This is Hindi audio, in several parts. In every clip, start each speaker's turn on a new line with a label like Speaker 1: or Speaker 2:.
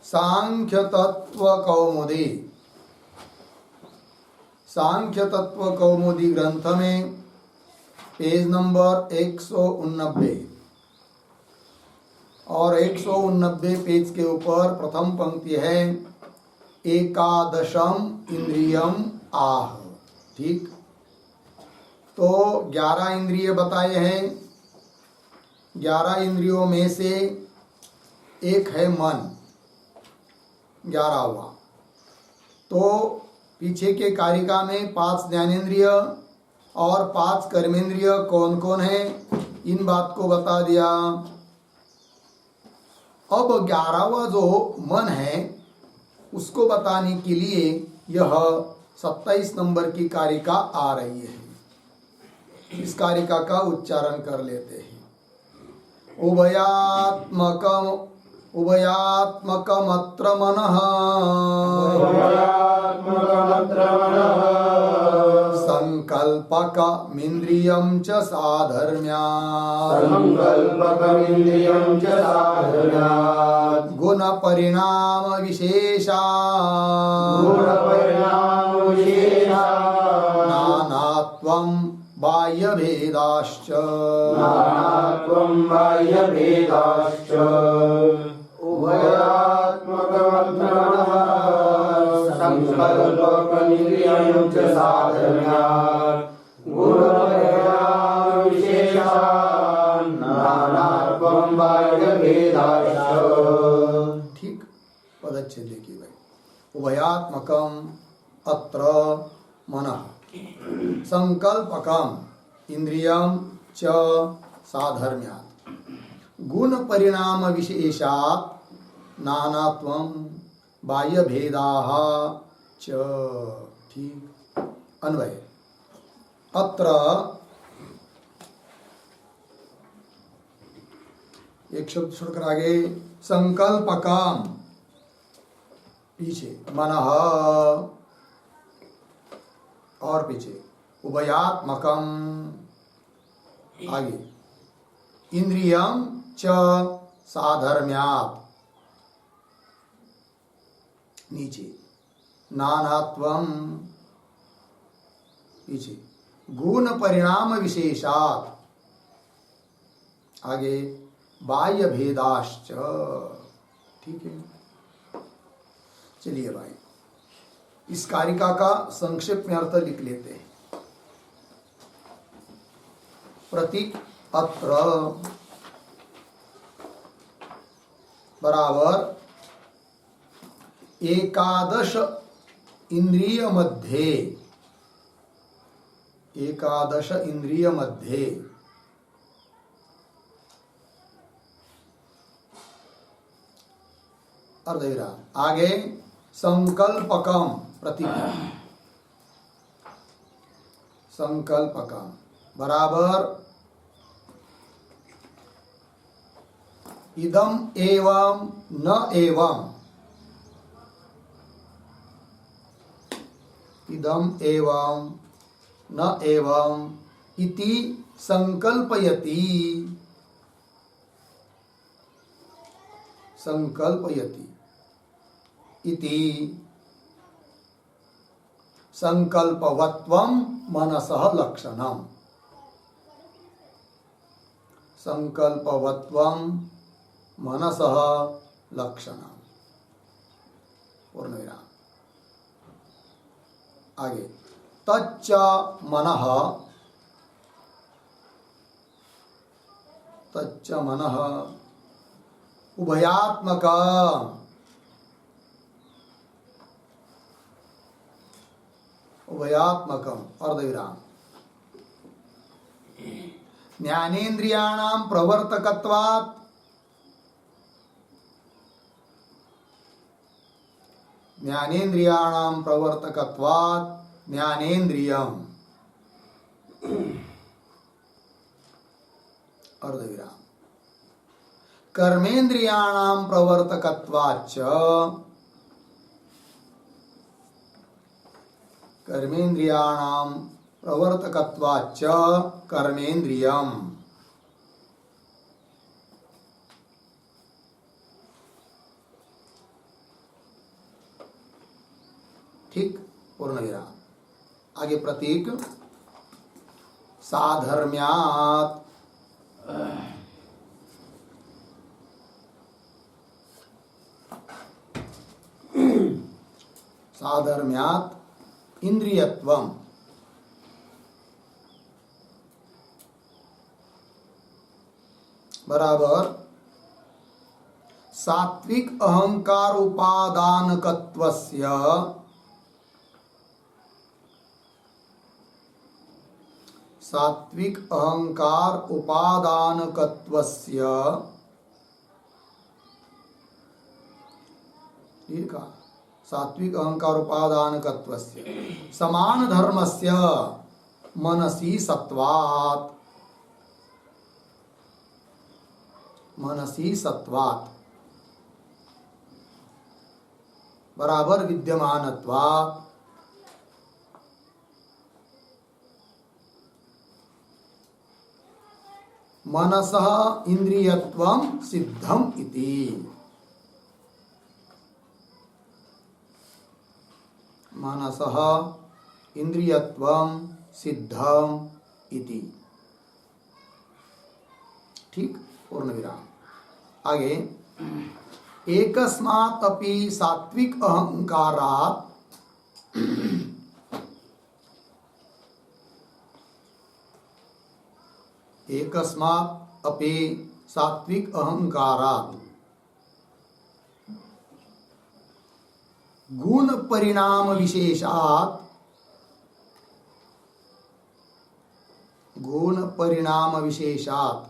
Speaker 1: सांख्य तत्व कौमुदी, सांख्य तत्व कौमुदी ग्रंथ में पेज नंबर 189 और 189 पेज के ऊपर प्रथम पंक्ति है एकादशम इंद्रियम आह। ठीक, तो 11 इंद्रिय बताए हैं। 11 इंद्रियों में से एक है मन, 11वां। तो पीछे के कारिका में 5 ज्ञानेंद्रिय और 5 कर्मेंद्रिय कौन कौन है, इन बात को बता दिया। अब 11वां जो मन है उसको बताने के लिए यह 27 नंबर की कारिका आ रही है। इस कारिका का उच्चारण कर लेते हैं। उभयात्मकमत्र मनः संकल्पकमिन्द्रियं च साधर्म्यात् गुणपरिणाम नानात्वं बाह्यभेदाश्च
Speaker 2: संकल्पकमिन्द्रियं च साधर्म्यात् गुणपरिणाम नानात्वं बाह्यभेदाश्च।
Speaker 1: ठीक, पदच्छेद देखिए भाई। उभयात्मकम अत्र मनः संकल्पकम इंद्रियम च साधर्म्यात् गुण परिणाम विशेषात् नानात्वं बाह्य भेदाः च। ठीक, अन्वय अत्र एक शब्द छोड़कर आगे संकल्पकम, पीछे मनः और पीछे उभयात्मकम, आगे इंद्रियम च साधर्म्यात्, नीचे नानात्वम, पीछे गुण परिणाम विशेषात्, आगे बाह्य भेदाश्च। ठीक है, चलिए भाई इस कारिका का संक्षेप में अर्थ लिख लेते हैं। प्रतीक अत्र बराबर एकादश इंद्रिय मध्ये, एकादश इंद्रिय मध्ये अर्धविराम, आगे संकल्पकम, प्रतीक संकल्पकम बराबर इदम एवं न एवं, इदम एवं न एवं इति संकल्पयति, संकल्पयति इति संकल्पवत्वं मनसः लक्षणम्, संकल्पवत्वं मनसः लक्षणम्। पूर्णविराम, आगे तच्च मनः, तच्च मनः उभयात्मक, उभयात्मकम अर्धविराम ज्ञानेन्द्रियाणां प्रवर्तकत्वात्, ज्ञानेन्द्रियाणां प्रवर्तकत्वात् ज्ञानेन्द्रियम् अर्धविराम कर्मेन्द्रियाणां प्रवर्तकत्वाच्च, कर्मेन्द्रियाणां प्रवर्तकत्वाच्च कर्मेन्द्रियम्। ठीक, पूर्ण विराम। आगे प्रतीक साधर्म्यात्। साधर्म्यात् इंद्रियत्वम्। बराबर सात्विक अहंकार उपादानकत्वस्य सात्विक अहंकार उपादानकत्वस्य ठीक है, सात्विक अहंकार उपादानकत्वस्य समान धर्मस्य मनसि सत्वात्। मनसि सत्वात् बराबर विद्यमानत्वात् मनसः इंद्रियत्वं सिद्धम इति। मनसः इंद्रियत्वं सिद्धम इति। ठीक, पूर्ण विराम। आगे एकस्मात् अपि सात्विक अहंकारात् एकस्मात् अपि सात्विक अहंकारात् गुण परिणाम विशेषात् गुण परिणाम विशेषात्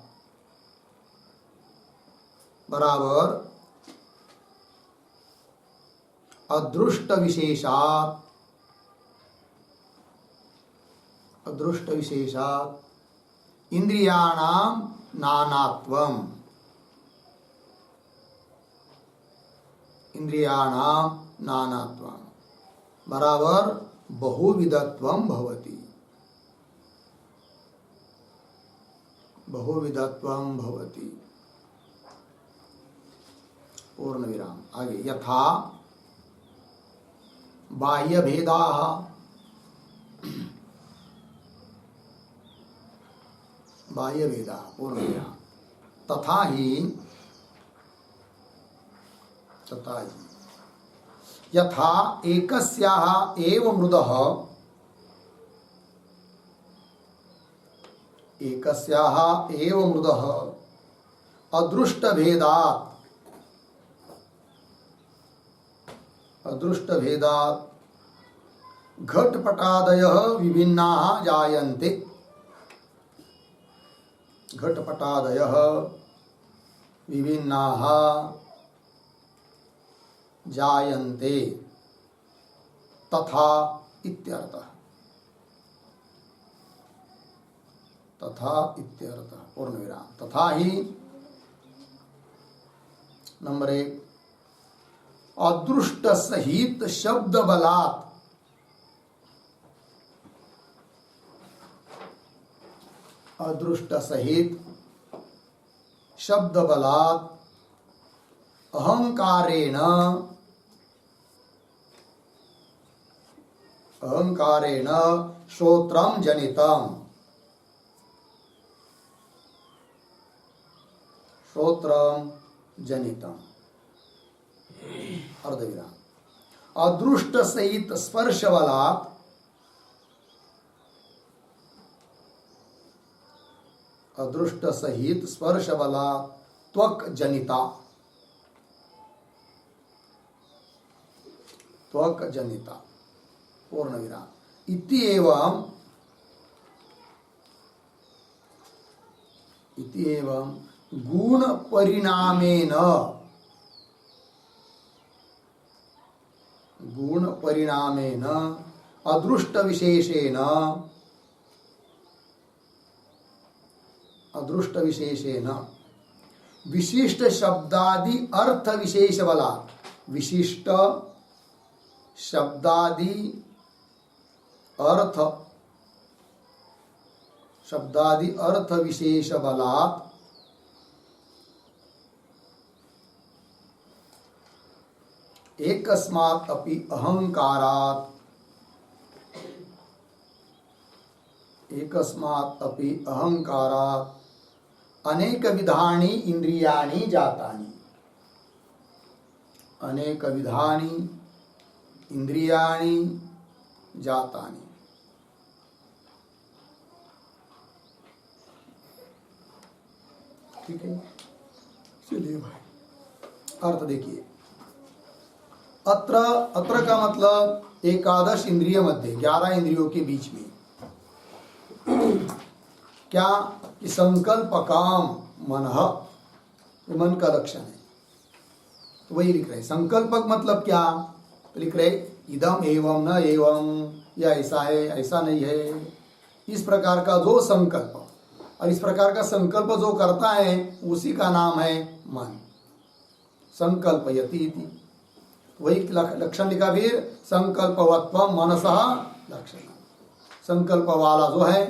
Speaker 1: बराबर अदृष्ट विशेषात् अदृष्ट विशेषात् इंद्रियाणाम नानात्वम् इंद्रियाणाम नानात्वम् बराबर बहुविधत्वं भवति बहुविधत्वं भवति। पूर्ण विराम। आगे यथा बाह्य भेदाः बाह्य भेदाः पूर्ण विराम तथा ही यथा एकस्याः एव मृदः अदृष्टभेदात् घटपटादयः विभिन्नाः जायन्ते। घटपटादयः विभिन्नाः जायन्ते तथा इत्यर्थः। तथा इत्यर्थः पूर्ण विराम। तथा ही नंबर 1 अदृष्ट सहित शब्द बलात् अदृष्ट सहित शब्द बलात् अहंकारेण श्रोत्रं जनितम् अर्धविराम। अदृष्ट सहित स्पर्श बलात् त्वक जनिता पूर्ण विराम। इति एवं गुण परिणामेन अदृष्ट विशेषेण विशिष्ट शब्दादि अर्थ विशेष बलात् विशिष्ट शब्दादि अर्थ विशेष बलात् एकस्मात् अपि अहंकारात् एकस्मात् अपि अहंकारात् अनेक विधानि इंद्रियाणि जातानि। अनेक विधानि इंद्रियाणि जातानि। ठीक है, चलिए भाई अर्थ देखिए। अत्र अत्र का मतलब एकादश इंद्रिय मध्य, 11 इंद्रियों के बीच में क्या कि संकल्प काम मनः, ये मन का लक्षण है। तो वही लिख रहे हैं। संकल्पक मतलब क्या, तो लिख रहे इदम एवं न एवं, या ऐसा है ऐसा नहीं है, इस प्रकार का जो संकल्प, और इस प्रकार का संकल्प जो करता है उसी का नाम है मन। संकल्पयति इति, वही लक्षण लिखा फिर, संकल्पवत्वम मनसः लक्षण। संकल्प वाला जो है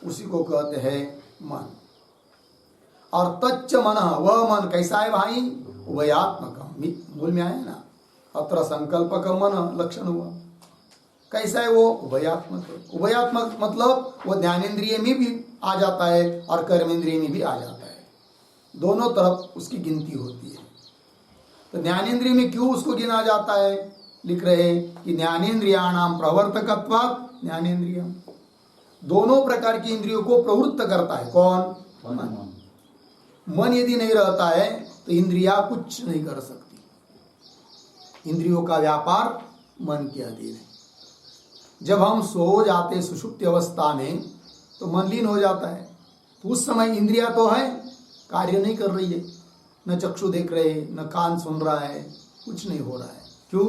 Speaker 1: उसी को कहते हैं मन। और तच्च मन, वह मन कैसा है भाई, उभयात्मकम, मूल में आया ना, अत्र संकल्पकम मन लक्षण हुआ। कैसा है वो, उभयात्मक है। उभयात्मक मतलब वो ज्ञानेंद्रिय में भी आ जाता है और कर्मेंद्रिय में भी आ जाता है, दोनों तरफ उसकी गिनती होती है। तो ज्ञानेंद्रिय में क्यों उसको गिना जाता है, लिख रहे हैं कि ज्ञानेन्द्रियाणाम प्रवर्तकत्वात् ज्ञानेन्द्रियम, दोनों प्रकार की इंद्रियों को प्रवृत्त करता है कौन, मन। मन यदि नहीं रहता है तो इंद्रिया कुछ नहीं कर सकती। इंद्रियों का व्यापार मन के अधीन है। जब हम सो जाते सुषुप्ति अवस्था में तो मन लीन हो जाता है, तो उस समय इंद्रिया तो है, कार्य नहीं कर रही है, न चक्षु देख रहे, न कान सुन रहा है, कुछ नहीं हो रहा है। क्यों,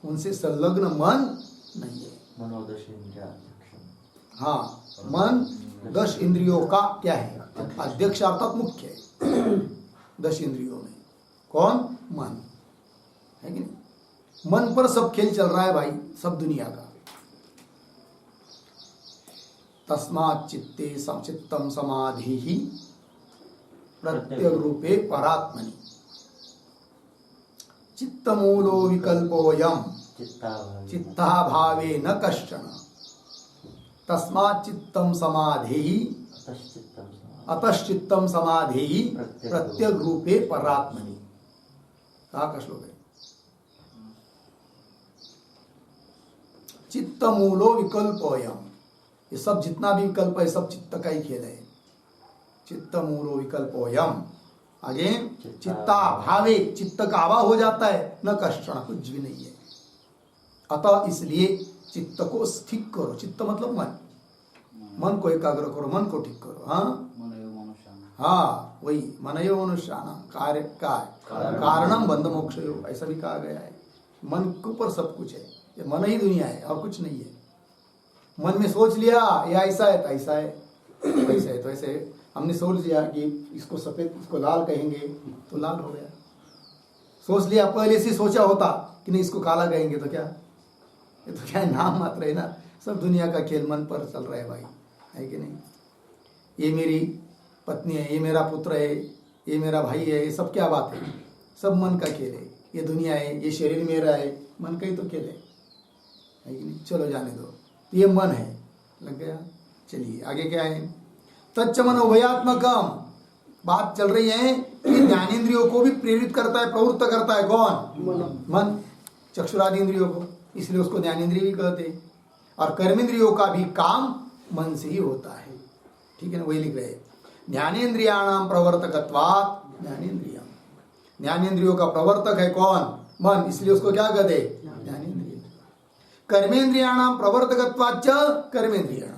Speaker 1: उनसे संलग्न मन नहीं है।
Speaker 2: मनोदश इंद्रिया,
Speaker 1: हाँ, मन 10 इंद्रियों का क्या है, अध्यक्ष अर्थात मुख्य है 10 इंद्रियों में। कौन, मन है कि नहीं। मन पर सब खेल चल रहा है भाई, सब दुनिया का। तस्मात् चित्ते चित्तम समाधिः प्रत्यग रूपे परात्मनि, चित्तमूलो विकल्पोऽयं चित्ता भावे न कश्चन, तस्मात् चित्तम समाधिः अतश्चित्तम समाधिः प्रत्यग रूपे परात्मनि। कहाँ का श्लोक है, चित्तमूलो विकल्पोऽयं, ये सब जितना भी विकल्प है सब चित्त का ही खेल है। चित्तमूलो विकल्पोऽयं, आगे चित्ता भावे, चित्त का अभाव हो जाता है, न कष्टण, कुछ भी नहीं है। अतः इसलिए चित्त को ठीक करो, चित्त मतलब मन, मन को एकाग्र करो, मन को ठीक करो। हाँ वही मनयो मनुष्याना, कार्य कारणम बंध मोक्ष, ऐसा भी कहा गया है। मन के ऊपर सब कुछ है, ये मन ही दुनिया है और कुछ नहीं है। मन में सोच लिया या ऐसा है तो ऐसा है, वैसा है तो ऐसे है। हमने सोच लिया कि इसको सफेद, इसको लाल कहेंगे तो लाल हो गया। सोच लिया, पहले से सोचा होता कि नहीं इसको काला कहेंगे तो क्या, ये तो क्या है, नाम मात्र है ना। सब दुनिया का खेल मन पर चल रहा है भाई, है कि नहीं। ये मेरी पत्नी है, ये मेरा पुत्र है, ये मेरा भाई है, ये सब क्या बात है, सब मन का खेल है। ये दुनिया है, ये शरीर मेरा है, मन का ही तो खेल है कि नहीं। चलो जाने दो, तो ये मन है, लग गया। चलिए आगे क्या है, तच्च मन उभयात्मकम, बात चल रही है कि ज्ञानेंद्रियों को भी प्रेरित करता है, प्रवृत्त करता है कौन, मन, चक्षुरादि इंद्रियों को, इसलिए उसको ज्ञानेंद्रिय भी कहते हैं। और कर्मेंद्रियों का भी काम मन से ही होता है, ठीक है ना। वही लिख रहे हैं, ज्ञानेन्द्रियाणाम प्रवर्तकत्वात् ज्ञानेन्द्रियम, ज्ञानेंद्रियों का प्रवर्तक है कौन, मन, इसलिए उसको क्या कहते, ज्ञानेंद्रिय। कर्मेंद्रियाणाम प्रवर्तकत्वाच्च कर्मेंद्रियाणाम,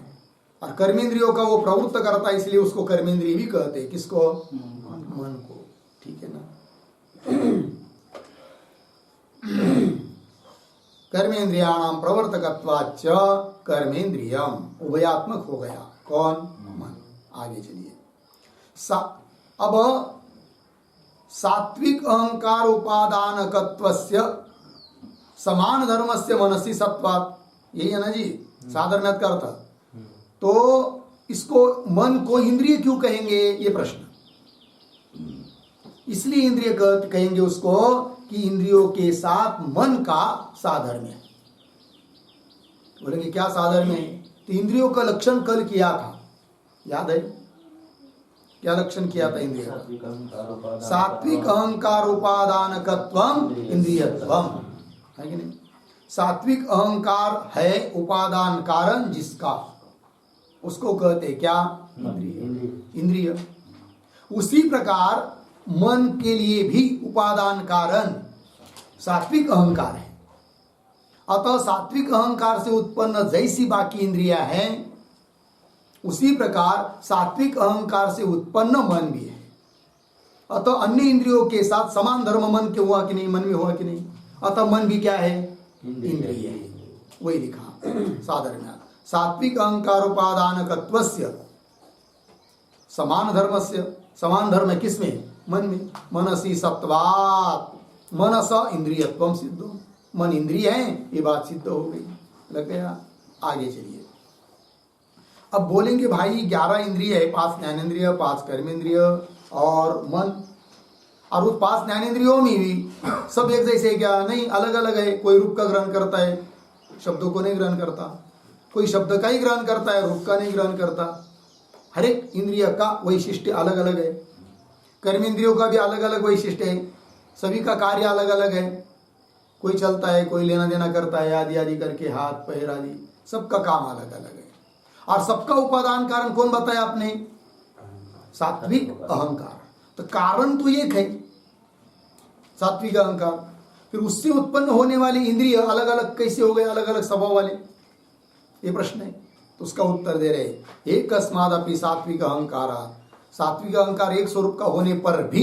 Speaker 1: और कर्मेंद्रियों का वो प्रवृत्त करता है, इसलिए उसको कर्मेंद्रिय भी कहते हैं। किसको, मन को, ठीक है ना। कर्मेंद्रियाणाम प्रवर्तकत्वाच्च कर्मेंद्रियम, उभयात्मक हो गया कौन, मन। आगे चलिए, अब सात्विक अहंकार उपादानकत्वस्य समान धर्मस्य मनसि सत्वात्, यही है ना जी साधर्म्यत का अर्थ। तो इसको मन को इंद्रिय क्यों कहेंगे, ये प्रश्न। इसलिए इंद्रिय कहेंगे उसको कि इंद्रियों के साथ मन का साधर्म्य है। बोलेंगे क्या साधर्म्य है, तो इंद्रियों का लक्षण कल किया था, याद है? क्या लक्षण किया था इंद्रियों का? सात्विक अहंकार उपादानकत्वम इंद्रियत्वम, है कि नहीं? सात्विक अहंकार है उपादान कारण जिसका, उसको कहते क्या? इंद्रिय। उसी प्रकार मन के लिए भी उपादान कारण सात्विक अहंकार है। अतः सात्विक अहंकार से उत्पन्न जैसी बाकी इंद्रियां हैं, उसी प्रकार सात्विक अहंकार से उत्पन्न मन भी है। अतः अन्य इंद्रियों के साथ समान धर्म मन के हुआ कि नहीं? मन में हुआ कि नहीं? अतः मन भी क्या है? इंद्रिय है। वही लिखा साधारण सात्विक अहंकार उपादानकत्वस्य समान धर्मस्य, समान धर्म है किसमें? मन में। मनसी सत्वात् मनस इंद्रियत्वम सिद्धो, मन इंद्रिय है, ये बात सिद्ध हो गई। लग गया? आगे चलिए। अब बोलेंगे भाई 11 इंद्रिय है, 5 ज्ञानेंद्रिय, 5 कर्मेंद्रिय और मन, और उस 5 ज्ञानेंद्रियों में भी सब एक जैसे क्या? नहीं, अलग अलग है। कोई रूप का ग्रहण करता है, शब्दों को नहीं ग्रहण करता। कोई शब्द का ही ग्रहण करता है, रूप का नहीं ग्रहण करता। हर एक इंद्रिय का वैशिष्ट्य अलग अलग है। कर्मेंद्रियों का भी अलग अलग वैशिष्ट्य है, सभी का कार्य अलग अलग है। कोई चलता है, कोई लेना देना करता है, आदि आदि करके, हाथ पैर आदि, सबका काम अलग अलग है। और सबका उपादान कारण कौन बताया आपने? सात्विक अहंकार। तो कारण तो एक है, सात्विक अहंकार। फिर उससे उत्पन्न होने वाली इंद्रिय अलग अलग कैसे हो गए? अलग अलग स्वभाव वाले, ये प्रश्न है। तो उसका उत्तर दे रहे एक अस्मादपि सात्विक अहंकार। सात्विक अहंकार एक स्वरूप का होने पर भी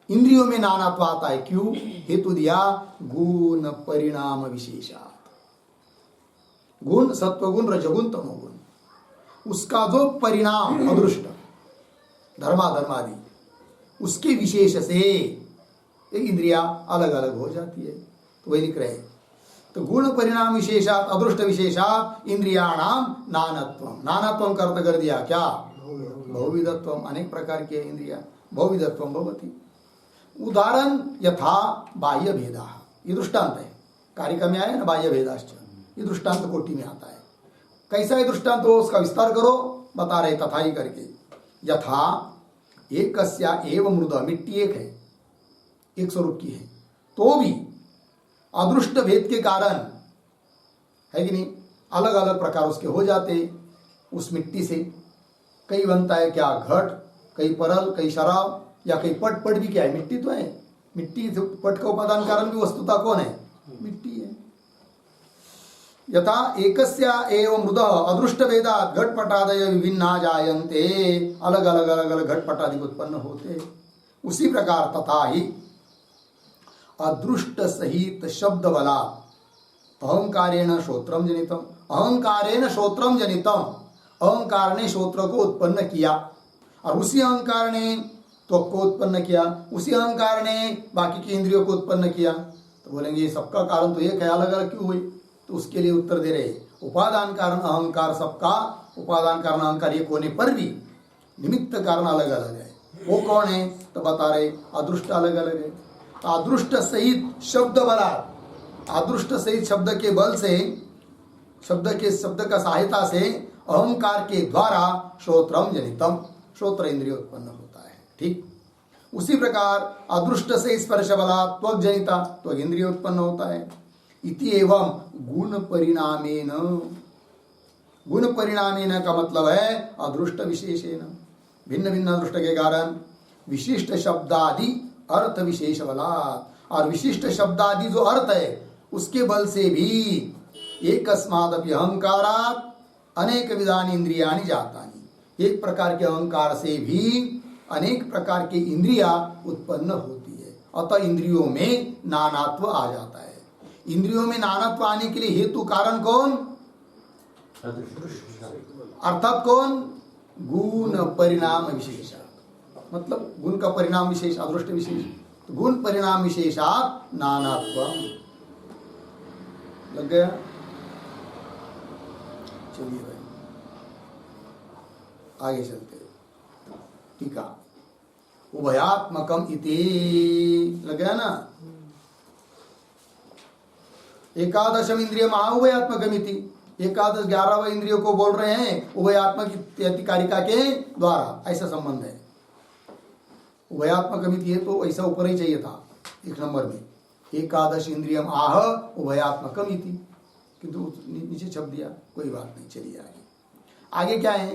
Speaker 1: इंद्रियों में नानात्व आता है। क्यों? हेतु दिया गुण परिणाम विशेषा। गुण सत्वगुण, रजगुण, तमोगुण, उसका जो परिणाम अदृष्ट धर्मादि, उसके विशेष से इंद्रिया अलग अलग हो जाती है। तो वही लिख रहे हैं। तो गुण परिणाम विशेषात अदृष्ट विशेषात इंद्रियाणाम नानत्वम। नानत्वम का अर्थ कर दिया क्या? बहुविधत्वम। अनेक प्रकार की इंद्रिया, बहुविधत्वम भवति। उदाहरण यथा बाह्य भेदा, ये दृष्टांत है। कारिका में आया ना बाह्य भेदाश्च, ये दृष्टांत कोटि में आता है। कैसा है दृष्टांत हो, उसका विस्तार करो, बता रहे तथा ही करके। यथा एकस्या एव मृदा, मिट्टी एक है, एक स्वरूप की है, तो भी अदृष्ट भेद के कारण, है कि नहीं, अलग अलग प्रकार उसके हो जाते। उस मिट्टी से कई बनता है क्या? घट, कई परल, कई शराब, या कई पट। पट भी क्या है? मिट्टी तो है। मिट्टी पट का उपादान कारण भी वस्तुता कौन है? मिट्टी है। यथा एकस्या एव मृद अदृष्ट भेदात् घटपटादय विभिन्ना जायन्ते, अलग अलग अलग अलग घटपटादि उत्पन्न होते। उसी प्रकार तथा ही अदृष्ट सहित शब्द बला अहंकारेण श्रोत्रम जनितम, अहंकारेण श्रोत्रम जनितम, अहंकार ने श्रोत्र को उत्पन्न किया, और उसी अहंकार ने त्वक को उत्पन्न किया, उसी अहंकार ने बाकी की इंद्रियों को उत्पन्न किया। तो बोलेंगे ये सबका कारण तो एक है, अलग अलग क्यों हुई? तो उसके लिए उत्तर दे रहे उपादान कारण अहंकार, सबका उपादान कारण अहंकार एक होने पर भी निमित्त कारण अलग अलग है। वो कौन है? तो बता रहे अदृष्ट अलग अलग है। अदृष्ट सहित शब्द बला, अदृष्ट सहित शब्द के बल से, शब्द का सहायता से अहंकार के द्वारा श्रोत्रम जनितम, श्रोत्र इंद्रिय उत्पन्न होता है। ठीक उसी प्रकार अदृष्ट से स्पर्श बला त्वक जनिता, त्वक इंद्रिय उत्पन्न होता है। इति एवं गुण परिणामेन, गुण परिणामेन का मतलब है अदृष्ट विशेषेन, भिन्न भिन्न अदृष्ट के कारण विशिष्ट शब्दादि अर्थ विशेष बला, और विशिष्ट शब्दादि जो अर्थ है उसके बल से भी एकस्मादपि अहंकारात् अनेक विधानि इंद्रियाणि जातानि, एक प्रकार के अहंकार से भी अनेक प्रकार की इंद्रिया उत्पन्न होती है। अतः इंद्रियों में नानात्व आ जाता है। इंद्रियों में नानात्व आने के लिए हेतु कारण कौन? अर्थात कौन? गुण परिणाम विशेष, मतलब गुण का परिणाम विशेष, अदृष्ट विशेष। तो गुण परिणाम विशेषात नानात्व। लग गया? चलिए भाई आगे चलते। ठीक है, उभयात्मकम इति, लग गया ना? एकादशम इंद्रिय महाउभयात्मकम इति, एकादश 11 इंद्रियों को बोल रहे हैं उभयात्मक इत्यादि कारिका के द्वारा, ऐसा संबंध है। उभयात्मक अमिति है तो ऐसा ऊपर ही चाहिए था 1 नंबर में, एकादश इंद्रियम आह उभयात्मकम इति, किंतु नीचे छप दिया, कोई बात नहीं, चलिए आगे क्या है।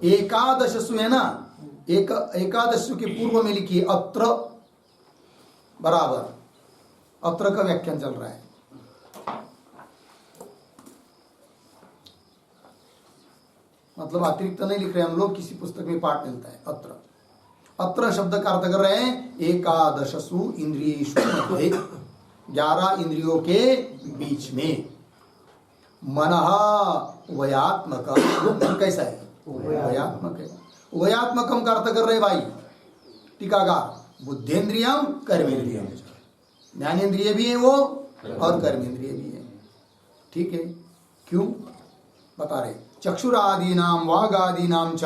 Speaker 1: एकादशसु है ना, एकादशसु के पूर्व में लिखिए अत्र, बराबर अत्र का व्याख्यान चल रहा है। मतलब अतिरिक्त नहीं लिख रहे हम लोग, किसी पुस्तक में पाठ मिलता है। अत्र, अत्र शब्द का अर्थ कर रहे हैं एकादशसु इंद्रियेषु मध्ये, 11 इंद्रियों के बीच में। मनः उभयात्मकम, कैसा है? उभयात्मक है। उभयात्मकम का अर्थ कर रहे भाई टीकाकार, बुद्धेन्द्रियम कर्मेंद्रियम, ज्ञानेन्द्रिय भी है वो और कर्मेंद्रिय भी है। ठीक है, क्यों बता रहे, चक्षुरादीनाम वागादीनाम च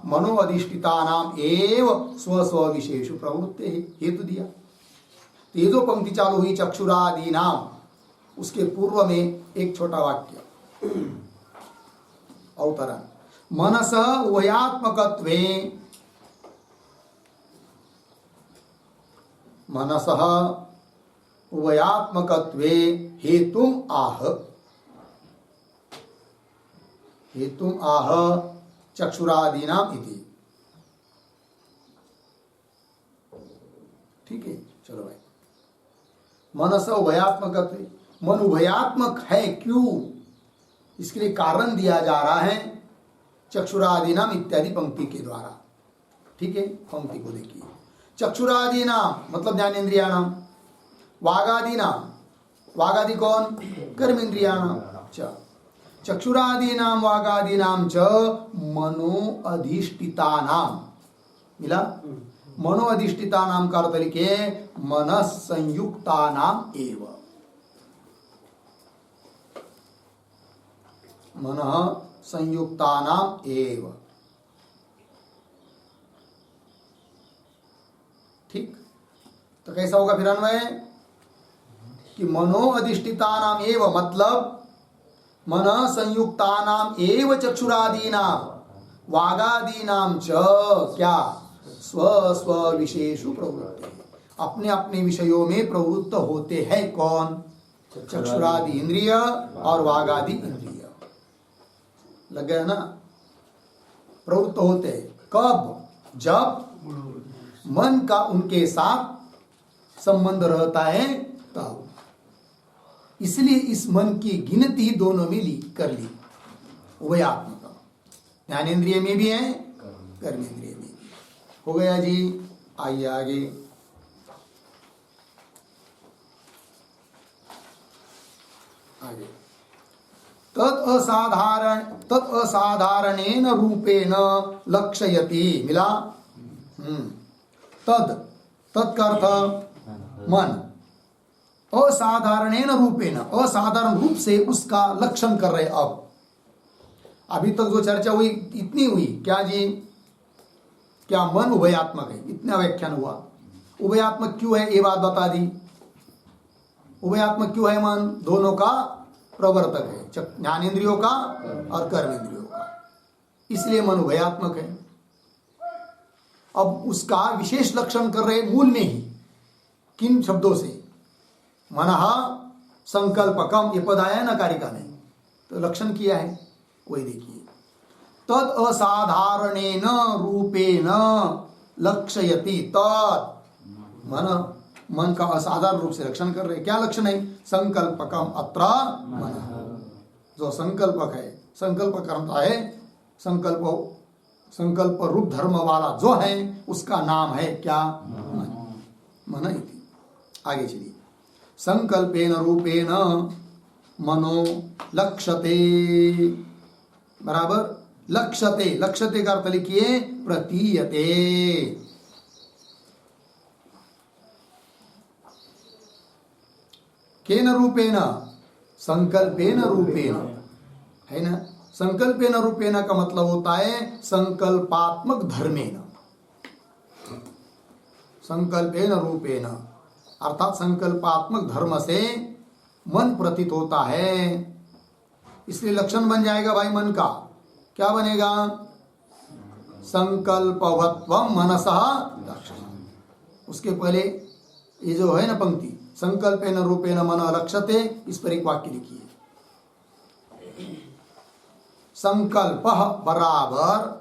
Speaker 1: मनो अधिष्ठितानाम एव स्व स्व विशेषु प्रवृत्ते, हेतु दिया। तो ये जो पंक्ति चालू हुई चक्षुरादीनाम, उसके पूर्व में एक छोटा वाक्य अवतरण, मनसः उभयात्मकत्वे, मनसः उभयात्मकत्वे हेतुम आह, हेतुम आह चक्षुरादीनाम इति। ठीक है, चलो भाई, मनस उभयात्मकत्वे, मन उभयात्मक है क्यों, इसके लिए कारण दिया जा रहा है चक्षुरादीनाम इत्यादि पंक्ति के द्वारा। ठीक है, पंक्ति को देखिए, चक्षुरादीनाम मतलब ज्ञानेन्द्रियाणाम, वागादीनाम, वागादि कौन? कर्मेंद्रियाणाम, चक्षुरादीनाम वागादीनाम च मनो अधिष्ठितानाम, मिला? मनो अधिष्ठितानाम का अर्थ लिखे मनः संयुक्तानाम एव, मनः संयुक्तानाम एव। ठीक, तो कैसा होगा फिर अन्वय कि मनो अधिष्ठितानाम एव मतलब मन संयुक्तानाम एव चक्षुरादीनाम वागादीनाम च क्या स्व स्व विशेषु प्रवृत्ति, अपने अपने विषयों में प्रवृत्त होते हैं। कौन? चक्षुरादि इंद्रिय और वागादि इंद्रिय, लग गया ना? प्रवृत्त होते हैं कब? जब मन का उनके साथ संबंध रहता है तब। इसलिए इस मन की गिनती दोनों में कर ली, उभयात्मक, ज्ञानेन्द्रिय में भी है कर्मेंद्रिय में भी। हो गया जी, आइए आगे। आगे तत् असाधारणेन रूपेण लक्षयति, मिला? तत् का अर्थ मन, असाधारणेन रूपेण, असाधारण रूप से उसका लक्षण कर रहे। अब अभी तक जो चर्चा हुई इतनी हुई, क्या जी? क्या मन उभयात्मक है, इतना व्याख्यान हुआ। उभयात्मक क्यों है ये बात बता दी। उभयात्मक क्यों है मन? दोनों का प्रवर्तक है, ज्ञानेन्द्रियों का और कर्मेंद्रियों का, इसलिए मन उभयात्मक है। अब उसका विशेष लक्षण कर रहे मूल में ही, किन शब्दों से? मनः संकल्पकम, ये पद आया है ना कारिका में, तो लक्षण किया है, वही देखिए। तद असाधारणेन रूपेण लक्षयति, तद मन का असाधारण रूप से लक्षण कर रहे। क्या लक्षण है? संकल्पकम अत्र मन, जो संकल्पक है, संकल्प करता है, संकल्प रूप धर्म वाला जो है उसका नाम है क्या? मन इति। आगे चलिए, संकल्पेन रूपेण मनो लक्ष्यते, बराबर, लक्ष्यते, लक्ष्यते का अर्थ लिखिए प्रतीयते। केन रूपेण? संकल्पेन रूपेण, है ना? संकल्पेन रूपेण का मतलब होता है संकल्पात्मक धर्मेण, संकल्पेन रूपेण अर्थात संकल्पात्मक धर्म से मन प्रतीत होता है। इसलिए लक्षण बन जाएगा भाई मन का। क्या बनेगा? संकल्पवत्वम मनसः लक्षणम। उसके पहले ये जो है ना पंक्ति, संकल्पेन रूपेण मन लक्ष्यते, इस पर एक वाक्य लिखिए। संकल्प बराबर,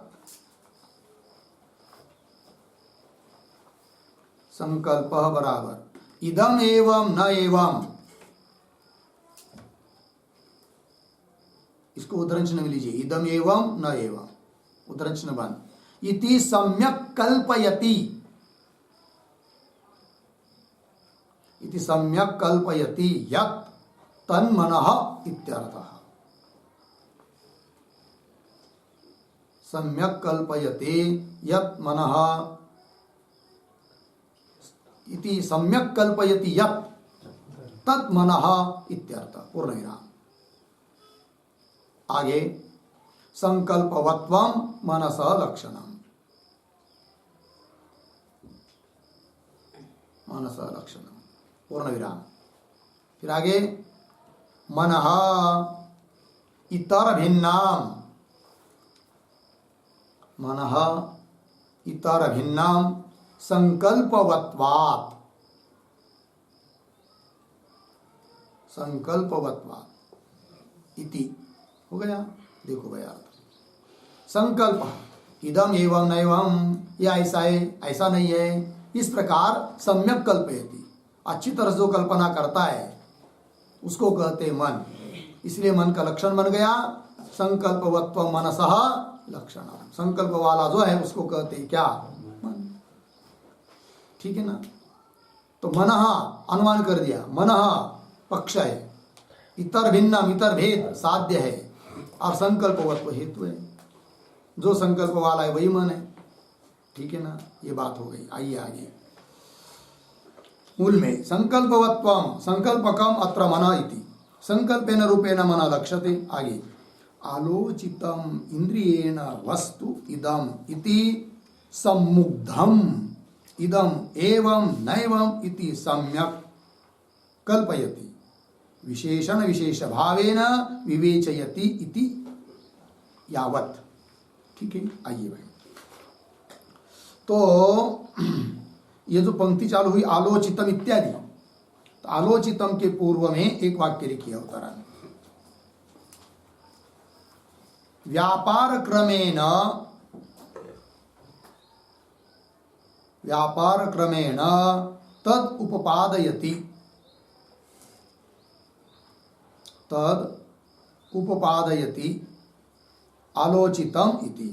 Speaker 1: संकल्प बराबर इदम एवं न एवं, इसको उद्धरण चिन्ह में लीजिए, इदम एवं न एवं, उद्धरण चिन्ह बंद, इति सम्यक कल्पयति, इति सम्यक कल्पयति यत् तन्मनः इत्यर्थः। सम्यक कल्पयति यत् मनः, इति सम्यक कल्पयति यत् तत् मनः इत्यर्थः। पूर्ण विराम। आगे संकल्पवत्वम मनसः लक्षणम, मनसः लक्षणम, पूर्ण विराम। फिर आगे मनः इतर भिन्नाम, मनः इतर भिन्नाम संकल्पवत्वात्, संकल्पवत्वात् इति हो गया। देखो भाई अर्थ, संकल्प इदम एवं न एवं, या ऐसा है ऐसा नहीं है, इस प्रकार सम्यक कल्पयति, अच्छी तरह से जो कल्पना करता है उसको कहते हैं मन। इसलिए मन का लक्षण बन गया संकल्पवत्व मनसः लक्षणम। संकल्प वाला जो है उसको कहते हैं क्या? मन। ठीक है ना? तो मनः अनुमान कर दिया, मनः पक्ष है, इतर भिन्नम इतर भेद साध्य है, और संकल्पवत्व हेतु है। जो संकल्प वाला है वही मन है। ठीक है ना? ये बात हो गई। आइए आगे मूल में, संकल्पवत्वम संकल्पकम अत्र मन इति संकल्पेन रूपेण मन लक्ष्यते। आगे आलोचितम इंद्रियेण वस्तु इदम इति सम्मुग्धम इदम एवं नैवं इति सम्यक कल्पयति विशेषण विशेष भावेन विवेचयति इति यावत्। ठीक है? आइए भाई, तो ये जो पंक्ति चालू हुई आलोचितम इत्यादि, तो आलोचितम के पूर्व में एक वाक्य लिखिए उत्तरण, व्यापार क्रमेण तद उपपादयति, तद उपपादयति आलोचितम इति।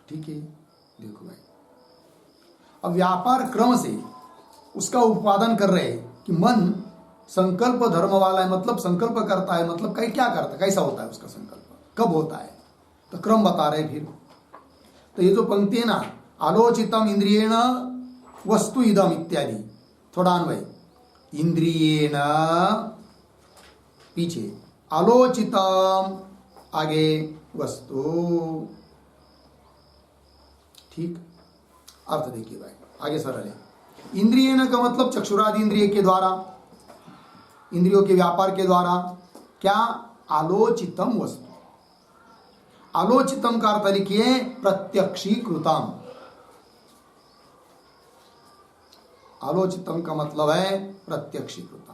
Speaker 1: ठीक है? देखो भाई, अब व्यापार क्रम से उसका उत्पादन कर रहे हैं कि मन संकल्प धर्म वाला है, मतलब संकल्प करता है, मतलब कहीं क्या करता है, कैसा होता है उसका संकल्प, कब होता है, तो क्रम बता रहे। फिर तो ये जो पंक्ति है ना, आलोचितम इंद्रियेण वस्तु इदम इत्यादि, थोड़ा अन्वय, इंद्रियेण पीछे, आलोचितम आगे वस्तु। ठीक? अर्थ देखिए भाई, आगे सरल है। इंद्रियेण का मतलब चक्षुरादि इंद्रिय के द्वारा, इंद्रियों के व्यापार के द्वारा क्या? आलोचितम वस्तु। आलोचितम का अर्थ लिखिए प्रत्यक्षीकृतम। आलोचितम का मतलब है प्रत्यक्षीकृतम।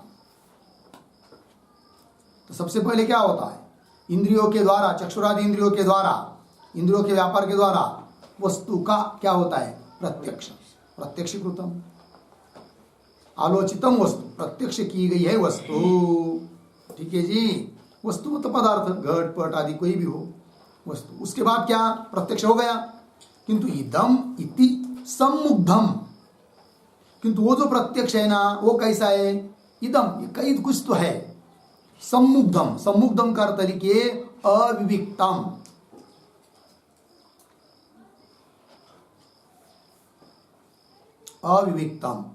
Speaker 1: तो सबसे पहले क्या होता है? इंद्रियों के द्वारा, चक्षुरादि इंद्रियों के द्वारा, इंद्रियों के व्यापार के द्वारा वस्तु का क्या होता है? प्रत्यक्ष, प्रत्यक्षीकृतम। आलोचितम वस्तु, प्रत्यक्ष की गई है वस्तु। ठीक है जी? वस्तु तो पदार्थ, घट पट आदि कोई भी हो वस्तु, उसके बाद क्या? प्रत्यक्ष हो गया। किंतु इदम इति सम्मुग्धम, किंतु वो जो प्रत्यक्ष है ना, वो कैसा है? इदम, ये कई कुछ तो है। सम्मुग्धम, सम्मुग्धम का अर्थ लिखिए अविविक्तम। अविविक्तम,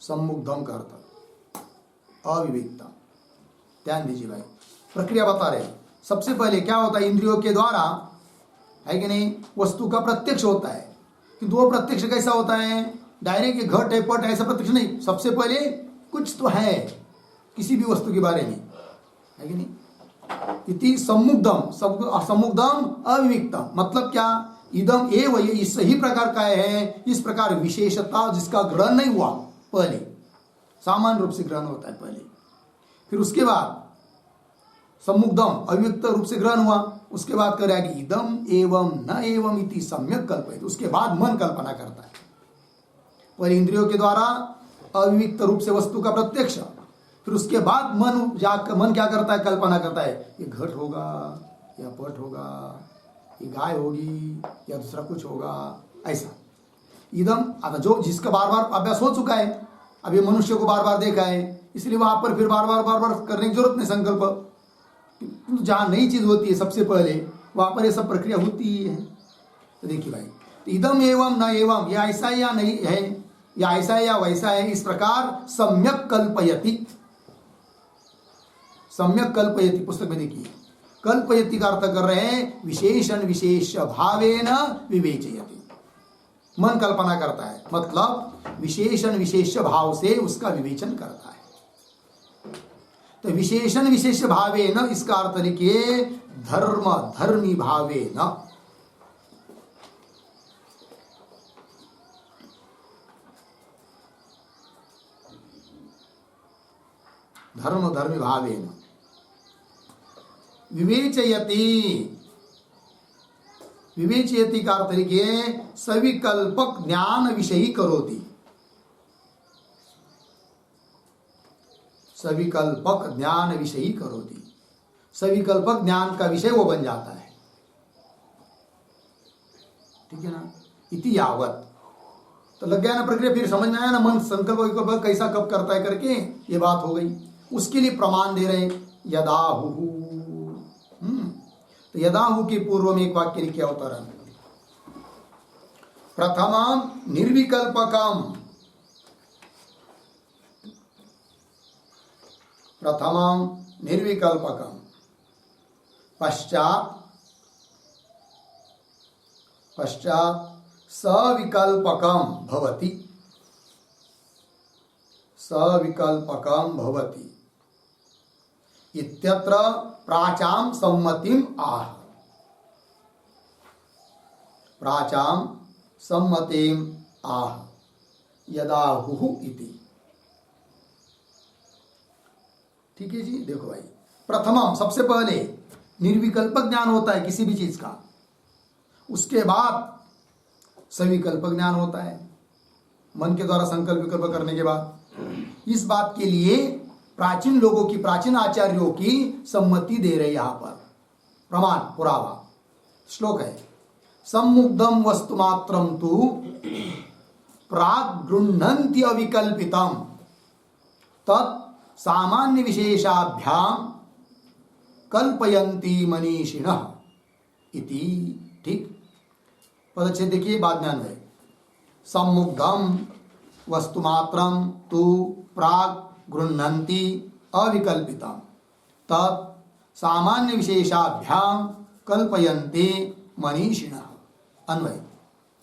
Speaker 1: सम्मुग्धम का अर्थ अविविक्तम। ध्यान दीजिए भाई, प्रक्रिया बता रहे। सबसे पहले क्या होता है? इंद्रियों के द्वारा, है कि नहीं, वस्तु का प्रत्यक्ष होता है। किंतु वो प्रत्यक्ष कैसा होता है? डायरेक्ट घट है पट ऐसा प्रत्यक्ष नहीं, सबसे पहले कुछ तो है किसी भी वस्तु के बारे में, है कि नहीं। इति सम्मुग्धम, सम्मुग्धम अविविक्तम, मतलब क्या, इदम एव, ये इस ही प्रकार का है, इस प्रकार विशेषता जिसका ग्रहण नहीं हुआ पहले, सामान्य रूप से ग्रहण होता है पहले, फिर उसके बाद सम्मुग्धम अवियुक्त रूप से ग्रहण हुआ, उसके बाद कर रहा है कि इदम एवं न एवं इति सम्यक कल्पयति, उसके बाद मन कल्पना करता है। पहले इंद्रियों के द्वारा अवियुक्त रूप से वस्तु का प्रत्यक्ष, फिर उसके बाद मन क्या करता है, कल्पना करता है, ये घट होगा या पट होगा, ये गाय होगी या दूसरा कुछ होगा, ऐसा। इदम जो जिसका बार बार अभ्यास हो चुका है, अब ये मनुष्य को बार बार देखा है, इसलिए वहां पर फिर बार बार करने की जरूरत नहीं संकल्प। जहां नई चीज होती है सबसे पहले वहां पर ये सब प्रक्रिया होती है। तो देखिए भाई, तो इदम एवं न एवं, या ऐसा या नहीं है, या ऐसा है या वैसा है, इस प्रकार सम्यक कल्पयति, सम्यक कल्पयति पुस्तक में देखिए, कल्पयति का अर्थ कर रहे हैं विशेषण विशेष भावेन विवेचयति, मन कल्पना करता है, मतलब विशेषण विशेष भाव से उसका विवेचन करता है। तो विशेषण विशेष भावे न, इसका अर्थ लिखिए धर्म धर्मी भावे न, धर्म धर्मी भावे न विवेचयति, विवेचयति का अर्थ लिखिए सविकल्पक ज्ञान विषयी करोति, सविकल्पक ज्ञान विषयी करोति, सविकल्पक ज्ञान का विषय वो बन जाता है, ठीक है ना। इति यावत, तो लग गया ना प्रक्रिया, फिर समझ में आया ना, मन संकल्प विकल्प कैसा कब करता है करके, ये बात हो गई। उसके लिए प्रमाण दे रहे यदाहु, तो यदाहु के पूर्व में एक वाक्य लिखे अवतरण, प्रथमम निर्विकल्पकम, प्रथमं निर्विकल्पकम, पश्चात सविकल्पकम भवति, सविकल्पकम भवति इत्यत्र प्राचाम सम्मतिम आह, प्राचाम सम्मतिम आह यदाहुः इति। ठीक है जी, देखो भाई, प्रथमम सबसे पहले निर्विकल्पक ज्ञान होता है किसी भी चीज का, उसके बाद सविकल्पक ज्ञान होता है मन के द्वारा संकल्प विकल्प करने के बाद। इस बात के लिए प्राचीन लोगों की, प्राचीन आचार्यों की सम्मति दे रहे यहां पर, प्रमाण पुरावा। श्लोक है, सम्मुग्धम वस्तुमात्रम तु प्राग गृह्णन्ति अविकल्पितम तत् सामान्य विशेषाभ्याम कल्पयन्ति मनीषिणः इति। ठीक, पदच्छेद देखिए, बाद में है सम्मुग्धम वस्तुमात्रम तु प्राग गृह्णन्ति अविकल्पितम तत् सामान्य विशेषाभ्याम कल्पयन्ते मनीषिणः। अन्वय,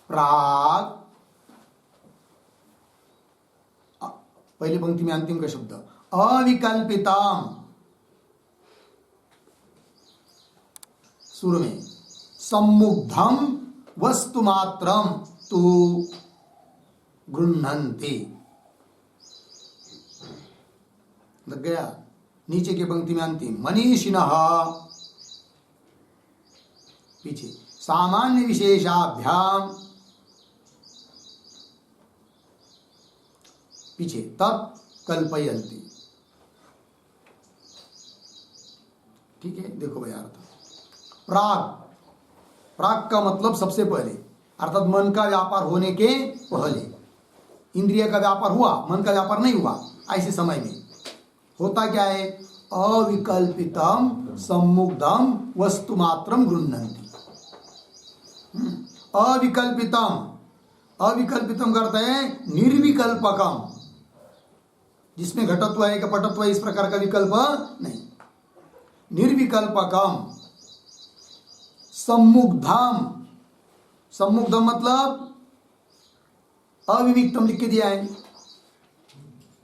Speaker 1: प्राग, पहली पंक्ति में अंतिम का शब्द अविकल्पितम, शुरू में सम्मुग्धम वस्तुमात्रम तु गृह्णन्ति, लग गया। नीचे की पंक्ति में अंतिम मनीषिणः, पीछे सामान्य विशेषाभ्याम, पीछे तत् कल्पयन्ति। ठीक है, देखो भाई अर्थ, प्राग, प्राग का मतलब सबसे पहले, अर्थात मन का व्यापार होने के पहले। इंद्रिय का व्यापार हुआ, मन का व्यापार नहीं हुआ, ऐसे समय में होता क्या है, अविकल्पितम सम्मुग्धम वस्तुमात्रम गृह्णन्ति। अविकल्पितम, अविकल्पितम करते हैं निर्विकल्पकम, जिसमें घटत्व है कि पटत्व है, इस प्रकार का विकल्प नहीं। निर्विकल्पकम सम्मुग्धम, सम्मुग्धम मतलब अविविक्तम लिख के दिया है।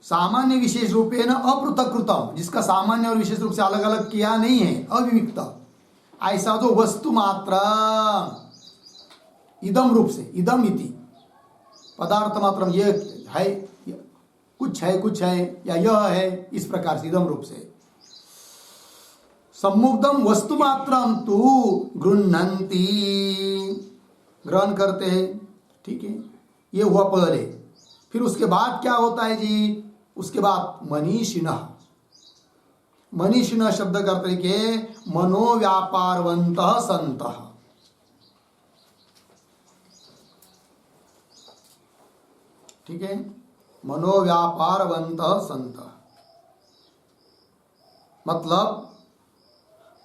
Speaker 1: सामान्य विशेष रूपे न अपृथकृतम, जिसका सामान्य और विशेष रूप से अलग अलग किया नहीं है, अविविक्त। ऐसा जो वस्तु मात्र इदम रूप से, इदम इति पदार्थ मात्र, ये है, कुछ है या यह है, इस प्रकार से इदम रूप से। सम्मुग्धम वस्तु मात्रम तु गृह्णन्ति, ग्रहण करते हैं, ठीक है, ये हुआ पहले। फिर उसके बाद क्या होता है जी? उसके बाद मनीषिणः, मनीषिणः शब्द करते के मनोव्यापारवन्तः सन्तः, ठीक है, मनोव्यापारवन्तः सन्तः मतलब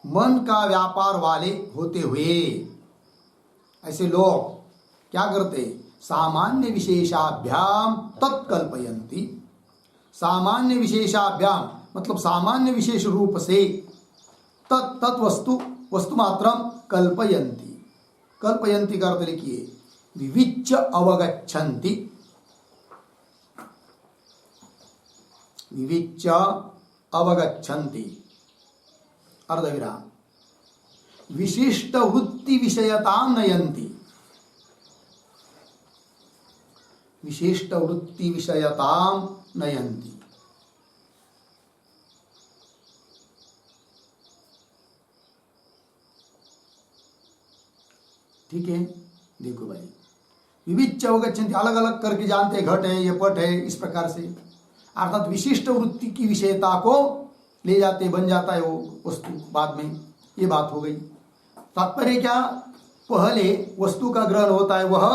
Speaker 1: मन का व्यापार वाले होते हुए। ऐसे लोग क्या करते? सामान्य विशेषाभ्याम तत्कल्पयन्ति, सामान्य विशेषाभ्याम मतलब सामान्य विशेष रूप से तत् वस्तु मात्रम कल्पयन्ति, कल्पयन्ति का अर्थ लिखिए विविच्य अवगच्छन्ति, विविच्य अवगच्छन्ति अर्धविराम। विशिष्ट वृत्ति विषयतां नयन्ति, विशिष्ट वृत्ति विषयतां नयन्ति। ठीक है, देखो भाई, विविच्च अवगच्छन्ति अलग अलग करके जानते, घट है, ये पट है, इस प्रकार से। अर्थात विशिष्ट वृत्ति की विषयता को ले जाते, बन जाता है वो वस्तु बाद में, ये बात हो गई। तात्पर्य क्या? पहले वस्तु का ग्रहण होता है वह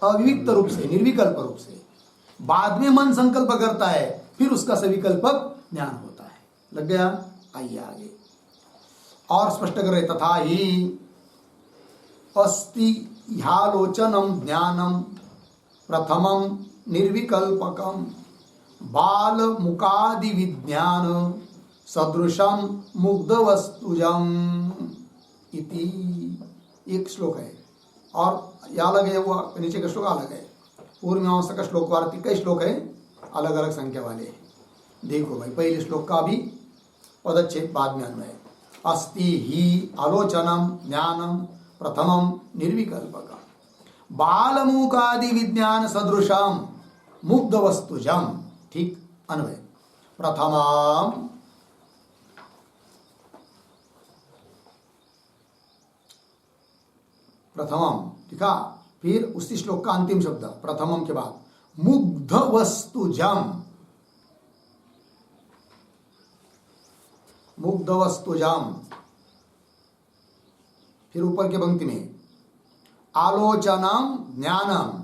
Speaker 1: अविविक्त रूप से, निर्विकल्प रूप से, बाद में मन संकल्प करता है, फिर उसका सविकल्पक ज्ञान होता है। लग गया? आइए आगे और स्पष्ट कर रहे, तथा ही अस्ति ह्यालोचनम ज्ञानम प्रथमम निर्विकल्पकम बाल मुकादि विज्ञान सदृशम मुग्ध वस्तुजम इति। एक श्लोक है और यह अलग है, वो नीचे का श्लोक अलग है। पूर्व मीमांसा का श्लोक वार्तिक कई श्लोक है, अलग अलग संख्या वाले हैं। देखो भाई, पहले श्लोक का भी पदच्छेद बाद में अन्वय। अस्ति ही आलोचनम ज्ञानम प्रथमम निर्विकल्पकम बालमूकादि विज्ञान सदृशम मुग्ध वस्तुजम, ठीक, अन्वय। प्रथमम प्रथमम लिखा, फिर उसी श्लोक का अंतिम शब्द प्रथमम के बाद मुग्ध वस्तुजम, मुग्ध वस्तुजम। फिर ऊपर के पंक्ति में आलोचनम ज्ञानम,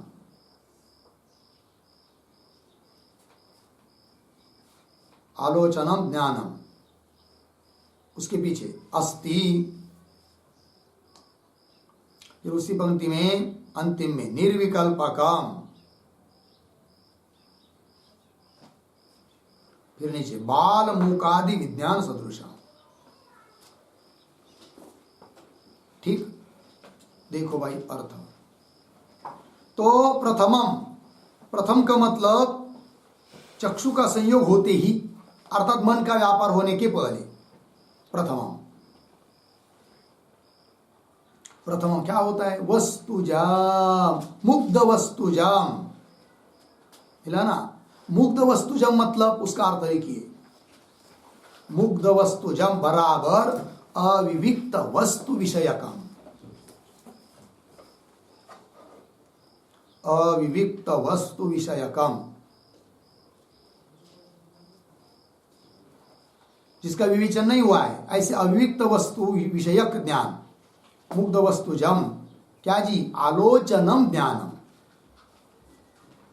Speaker 1: आलोचनम ज्ञानम, उसके पीछे अस्ति, फिर उसी पंक्ति में अंतिम में निर्विकल्पकम, फिर नीचे बाल मूकादि विज्ञान सदृशम। ठीक, देखो भाई अर्थ। तो प्रथमम, प्रथम का मतलब चक्षु का संयोग होते ही, अर्थात मन का व्यापार होने के पहले प्रथमम। प्रथमम क्या होता है? वस्तुजम, मुग्ध वस्तुजम, मिला ना? मुग्ध वस्तुजम मतलब उसका अर्थ है कि मुग्ध वस्तुजम बराबर अविविक्त वस्तु विषयकम, अविविक्त वस्तु विषयकम, जिसका विवेचन नहीं हुआ है, ऐसे अविविक्त वस्तु विषयक ज्ञान मुग्ध वस्तुजम। क्या जी? आलोचनम ज्ञानम,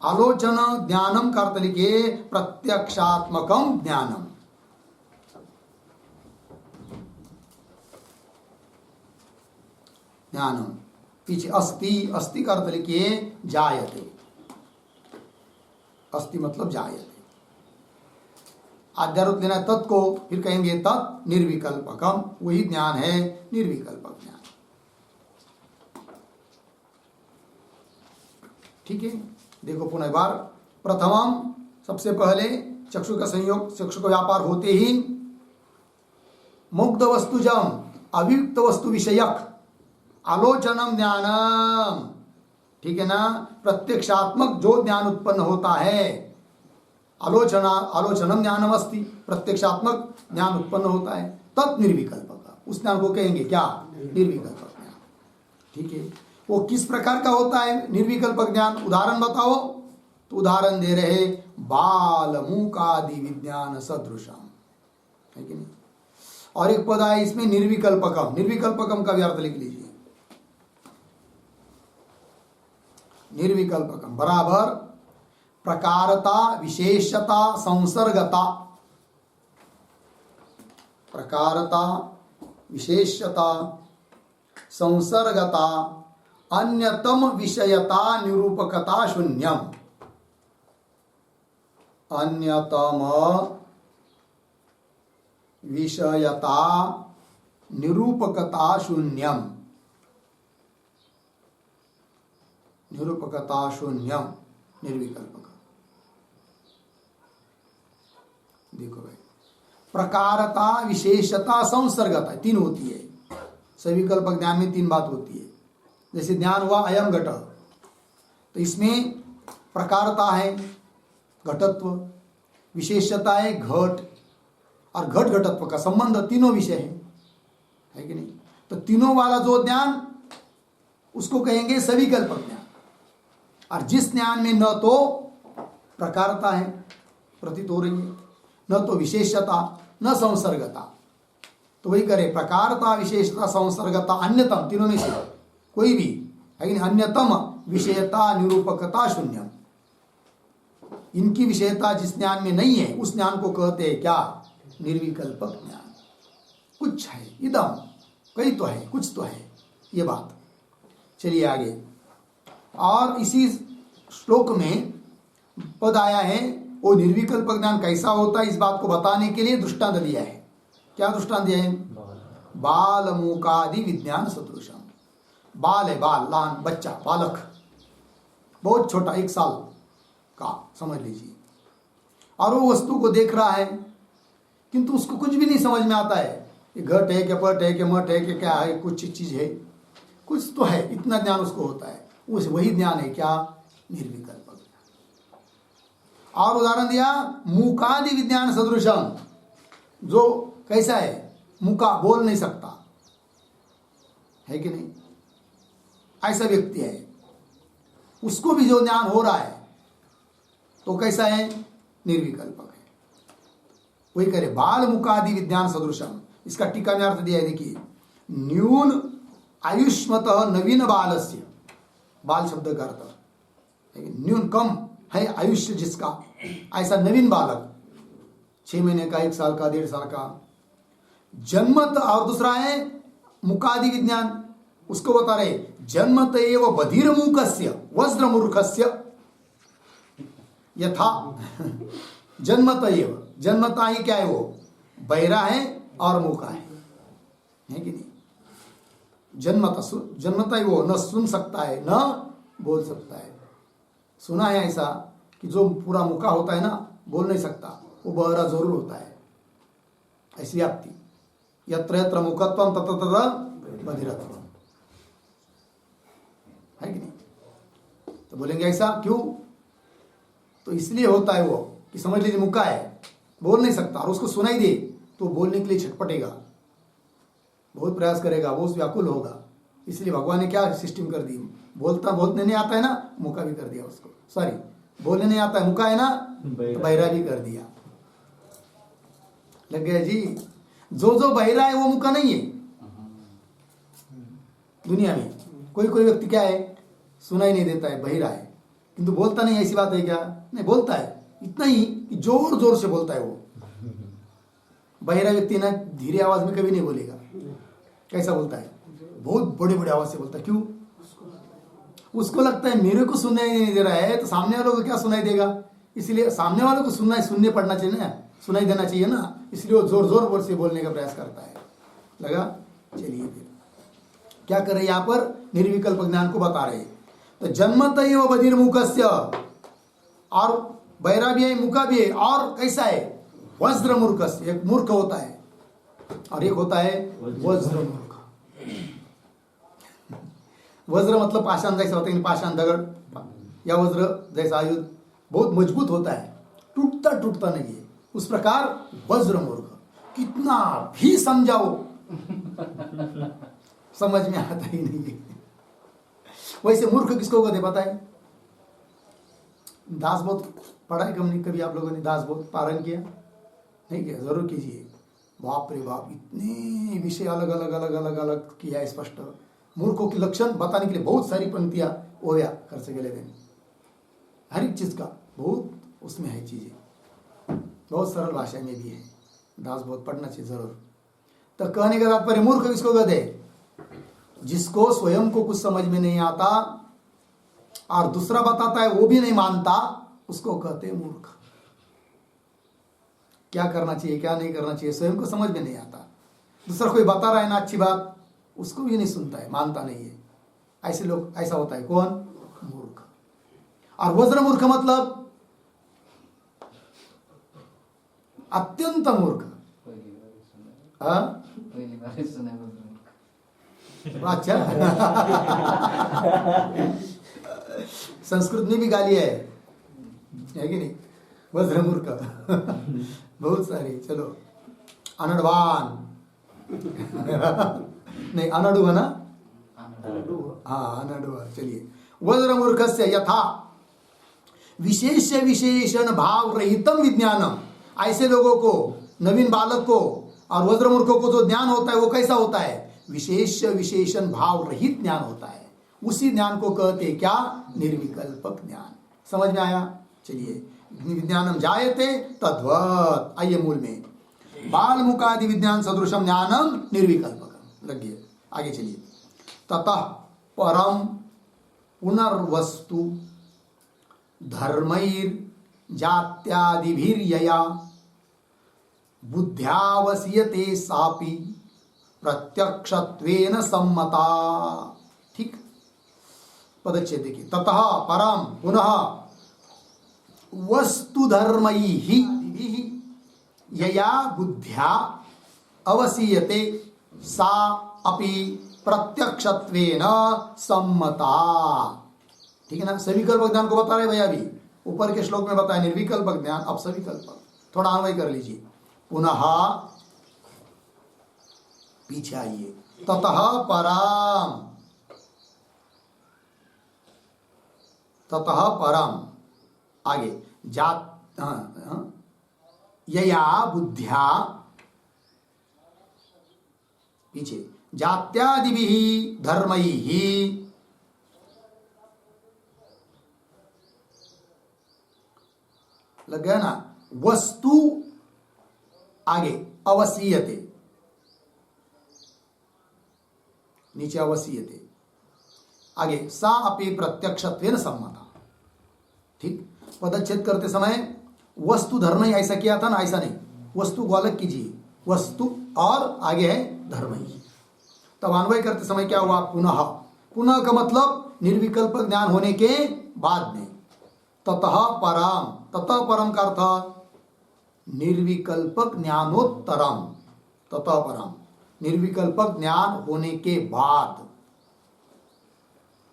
Speaker 1: आलोचन ज्ञानम का अर्थ लिखिए प्रत्यक्षात्मकम ज्ञानम, ज्ञानम। पीछे अस्ति, अस्ति का अर्थ लिखिए जायते, अस्ति मतलब जायते। आद्यारूप लेना है तत् को, फिर कहेंगे तत् निर्विकल्पकम, वही ज्ञान है निर्विकल्पक ज्ञान। ठीक है, देखो पुनः एक बार, प्रथमम सबसे पहले चक्षु का संयोग, चक्षु का व्यापार होते ही मुग्ध वस्तुजम अभियुक्त वस्तु विषयक आलोचनम ज्ञानम, ठीक है ना, प्रत्यक्षात्मक जो ज्ञान उत्पन्न होता है, आलोचनम ज्ञानम अस्ति, प्रत्यक्षात्मक ज्ञान उत्पन्न होता है, तत् निर्विकल्पक, उस ज्ञान को कहेंगे क्या, निर्विकल्पक ज्ञान। ठीक है, वो किस प्रकार का होता है निर्विकल्पक ज्ञान, उदाहरण बताओ। तो उदाहरण दे रहे बाल मूकादि विज्ञान सदृशम, है कि नहीं। और एक पद है इसमें निर्विकल्पकम, निर्विकल्पकम का भी अर्थ लिख लीजिए। निर्विकल्पकम बराबर प्रकारता विशेषता संसर्गता, प्रकारता विशेषता संसर्गता अन्यतम विषयता निरूपकता शून्यम, अन्यतम विषयता निरूपकता शून्यम, निरूपकता शून्यम निर्विकल्पक। देखो भाई, प्रकारता विशेषता संसर्गता तीन होती है, सविकल्पक ज्ञान में तीन बात होती है। जैसे ज्ञान हुआ अयम घट, तो इसमें प्रकारता है घटत्व, विशेषता है घट, और घट घटत्व का संबंध तीनों विषय है कि नहीं। तो तीनों वाला जो ज्ञान उसको कहेंगे सविकल्पक ज्ञान। और जिस ज्ञान में न तो प्रकारता है प्रतीत हो रही है, न तो विशेषता न संसर्गता, तो वही करे प्रकारता विशेषता संसर्गता अन्यतम, तीनों में से कोई भी है कि नहीं, अन्यतम विषयता निरूपकता शून्यम, इनकी विषयता जिस ज्ञान में नहीं है उस ज्ञान को कहते हैं क्या, निर्विकल्पक ज्ञान। कुछ है इदम, कई तो है, कुछ तो है, ये बात। चलिए आगे। और इसी श्लोक में पद आया है, वो निर्विकल्पक ज्ञान कैसा होता है इस बात को बताने के लिए दृष्टांत दिया है। क्या दृष्टांत दिया है, बाल मूकादि विज्ञान सदृशम। बाल है, बाल लान बच्चा, बालक बहुत छोटा 1 साल का समझ लीजिए, और वो वस्तु को देख रहा है किंतु उसको कुछ भी नहीं समझ में आता है, ये घट है क्या पट है क्या मट है क्या क्या है, कुछ चीज है, कुछ तो है, इतना ज्ञान उसको होता है, उस वही ज्ञान है क्या, निर्विकल्पक ज्ञान। और उदाहरण दिया मूकादि विज्ञान सदृशम, जो कैसा है, मूका बोल नहीं सकता है कि नहीं, ऐसा व्यक्ति है, उसको भी जो ज्ञान हो रहा है तो कैसा है, निर्विकल्पक है। वही करे बाल मुकादि विज्ञान सदृशम, इसका टीका में अर्थ दिया है, देखिए न्यून आयुष्मत नवीन बालस्य, बाल शब्द का अर्थ न्यून कम है आयुष्य जिसका, ऐसा नवीन बालक 6 महीने का, 1 साल का, 1.5 साल का जन्मत। और दूसरा है मुकादि विज्ञान, उसको बता रहे जन्मत एव बधिर मूकस्य वज्र मूर्खस्य यथा जन्मत एव, जन्मता ही क्या है, वो बहरा है और मूका है कि नहीं। जन्मता ही वो न सुन सकता है न बोल सकता है। सुना है ऐसा कि जो पूरा मूका होता है ना, बोल नहीं सकता, वो बहरा जरूर होता है, ऐसी व्याप्ति। यत्र यत्र मुखत्वम तत्र तत्र बधिरत्वम, है कि नहीं। तो बोलेंगे ऐसा क्यों, तो इसलिए होता है वो कि समझ लीजिए मुक्का है, बोल नहीं सकता, और उसको सुनाई दे तो बोलने के लिए छटपटेगा, बहुत प्रयास करेगा, बहुत व्याकुल होगा। इसलिए भगवान ने क्या सिस्टम कर दी, बोलने नहीं आता है ना, मुक्का भी कर दिया उसको, सॉरी बोलने नहीं आता है, मुक्का है ना तो बहरा भी कर दिया। लग गया जी, जो बहरा है वो मुक्का नहीं है। दुनिया में कोई कोई व्यक्ति क्या है, सुनाई नहीं देता है, बहिरा है, किंतु बोलता नहीं, ऐसी बात है क्या, नहीं बोलता है, इतना ही कि जोर जोर से बोलता है वो। बहिरा व्यक्ति ना धीरे आवाज में कभी नहीं बोलेगा, कैसा बोलता है, बहुत बड़े बड़े आवाज से बोलता है। क्यों, उसको लगता है मेरे को सुनाई नहीं दे रहा है तो सामने वालों को क्या सुनाई देगा, इसलिए सामने वालों को सुनने पड़ना चाहिए ना, सुनाई देना चाहिए ना, इसलिए वो जोर जोर से बोलने का प्रयास करता है। लगा। चलिए फिर क्या कर रहे यहाँ पर, निर्विकल्प ज्ञान को बता रहे। तो जन्मत ही वो बधिर मूकस्य, और बैरा भी है, मुका भी है, और कैसा है वज्र मूर्खस, एक मूर्ख होता है और एक होता है वज्र मूर्ख। वज्र मतलब पाषाण जैसा होता है, पाषाण दगड़ या वज्र जैसा आयुध बहुत मजबूत होता है, टूटता टूटता नहीं है, उस प्रकार वज्र मूर्ख। कितना भी समझाओ समझ में आता ही नहीं है। वैसे मूर्ख किसको कहते पता है? दासबोध पढ़ा है कभी आप लोगों ने? दासबोध पारायण किया नहीं? किया? जरूर कीजिए। बाप रे बाप, इतने विषय अलग अलग अलग अलग अलग किया है स्पष्ट। मूर्खों के लक्षण बताने के लिए बहुत सारी पंक्तियां ओया कर सके लेते हैं, हर एक चीज का बहुत उसमें है चीजें, बहुत सरल भाषा में भी है। दासबोध पढ़ना चाहिए जरूर। तो कहने का तात्पर्य मूर्ख किसको कहते? जिसको स्वयं को कुछ समझ में नहीं आता और दूसरा बताता है वो भी नहीं मानता, उसको कहते हैं मूर्ख। क्या करना चाहिए क्या नहीं करना चाहिए स्वयं को समझ में नहीं आता, दूसरा कोई बता रहा है ना अच्छी बात, उसको भी नहीं सुनता है, मानता नहीं है। ऐसे लोग, ऐसा होता है कौन? मूर्ख। और वज्र मूर्ख मतलब अत्यंत मूर्ख। अच्छा संस्कृत में भी गाली है कि नहीं? वज्र मूर्ख बहुत सारी। चलो अनडवान नहीं, अनडु है ना? हाँ अनडु। चलिए, वज्र मूर्ख से यथा विशेष विशेषण भाव रहितम विज्ञानम, ऐसे लोगों को, नवीन बालक को और वज्र मूर्खों को जो ज्ञान होता है वो कैसा होता है? विशेष विशेषण भाव रहित ज्ञान होता है। उसी ज्ञान को कहते क्या? निर्विकल्पक ज्ञान। समझ में आया? चलिए, विज्ञानम जायते तद्वत्, आइए मूल में, बाल मुकादि विज्ञान सदृशम ज्ञानम निर्विकल्पकम। लगिए आगे चलिए। ततः परम पुनर्वस्तु धर्मैर जात्यादिभिर्यया बुद्ध्यावसीयते सापि प्रत्यक्षत्वेन सम्मता। ठीक, पदच्छेद देखिए। ततः परम पुनः वस्तु धर्मैहि यया बुद्ध्या अवसीयते सा अपि प्रत्यक्षत्वेन सम्मता। ठीक है ना? सविकल्पक ज्ञान को बता रहे भैया, अभी ऊपर के श्लोक में बताया निर्विकल्पक ज्ञान, अब सविकल्पक। थोड़ा अन्वय कर लीजिए। पुनः पीछे आइए। ततः परम, ततः परम आगे जात यया बुद्ध्या, पीछे जात्यादिभिः धर्मैः लग गया ना? वस्तु आगे अवसीयते, नीचे अवसीयते, आगे सा अपि प्रत्यक्षत्वेन सम्मता। ठीक, पदच्छेद करते समय वस्तु धर्म ही ऐसा किया था ना, ऐसा नहीं, वस्तु को अलग कीजिए, वस्तु और आगे है धर्म ही। तब अन्वय करते समय क्या हुआ? पुनः, पुनः का मतलब निर्विकल्प ज्ञान होने के बाद में। ततः परम, ततः परम का अर्थ निर्विकल्पक ज्ञानोत्तरम। ततः परम, निर्विकल्पक ज्ञान होने के बाद,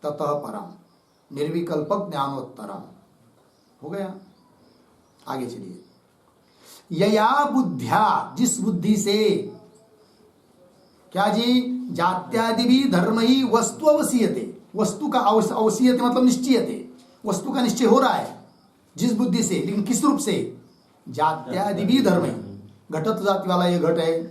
Speaker 1: ततः परम निर्विकल्पक ज्ञानोत्तरम हो गया। आगे चलिए। यया बुद्ध्या, जिस बुद्धि से, क्या जी? जात्यादि भी धर्म ही वस्तु अवसीयते, वस्तु का अवसीयते मतलब निश्चयते, वस्तु का निश्चय हो रहा है जिस बुद्धि से, लेकिन किस रूप से? जात्यादि भी धर्म ही, घटत जाति वाला ये घट है,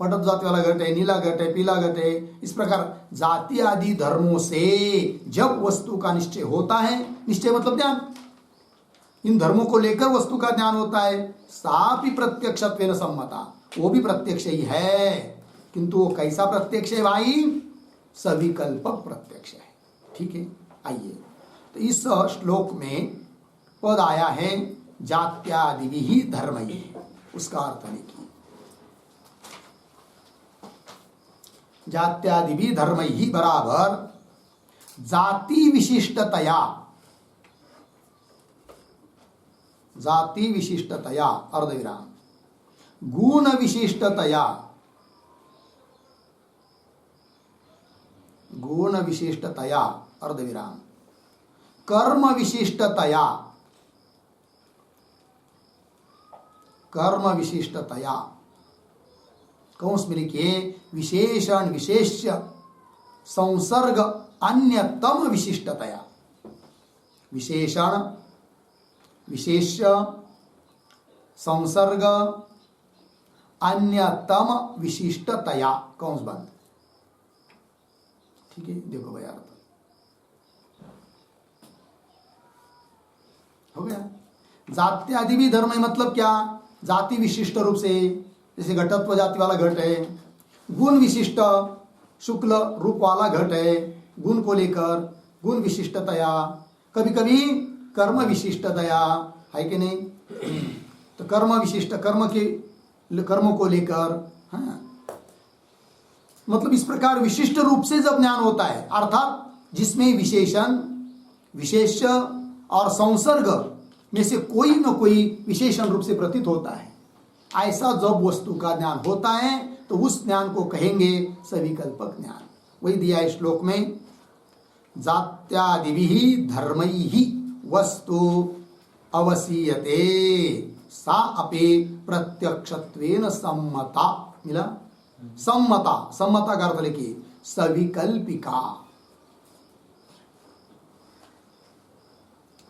Speaker 1: पटत जाति वाला घट है, नीला घट है, पीला घट है, इस प्रकार जाति आदि धर्मों से जब वस्तु का निश्चय होता है, निश्चय मतलब ज्ञान, इन धर्मों को लेकर वस्तु का ज्ञान होता है, सापि प्रत्यक्षत्वेन सम्मता, वो भी प्रत्यक्ष ही है, किंतु वो कैसा प्रत्यक्ष है भाई? सविकल्पक प्रत्यक्ष है। ठीक है, आइए। तो इस श्लोक में पद आया है जात्यादिभिः धर्मैः, उसका अर्थ लिखिए। जात्यादिभिः धर्मैः बराबर जाति विशिष्टतया, जाति विशिष्टतया अर्धविराम, गुण विशिष्टतया, गुण विशिष्टतया अर्धविराम, कर्म विशिष्टतया, कर्म विशिष्टतया, कौंस में लिखिए विशेषण विशेष्य संसर्ग अन्यतम विशिष्टतया, विशेषण विशेष्य संसर्ग अन्यतम विशिष्टतया, कौंस बंद। ठीक है, देखो भाई अर्थ हो गया। जात्यादि भी धर्म है, मतलब क्या, जाति विशिष्ट रूप से, जैसे घटत्व जाति वाला घट है, गुण विशिष्ट शुक्ल रूप वाला घट है, गुण को लेकर गुण विशिष्टतया, कभी कभी कर्म विशिष्टतया है कि नहीं, तो कर्म विशिष्ट कर्म के कर्मों को लेकर, हाँ, मतलब इस प्रकार विशिष्ट रूप से जब ज्ञान होता है, अर्थात जिसमें विशेषण विशेष्य और संसर्ग में से कोई न कोई विशेषण रूप से प्रतीत होता है, ऐसा जब वस्तु का ज्ञान होता है तो उस ज्ञान को कहेंगे सविकल्पक ज्ञान। वही दिया है श्लोक में, जात्यादिभिः धर्मैः वस्तु अवसीयते सा अपि प्रत्यक्षत्वेन सम्मता। मिला, सम्मता, सम्मता का अर्थ लिखिए सविकल्पिका,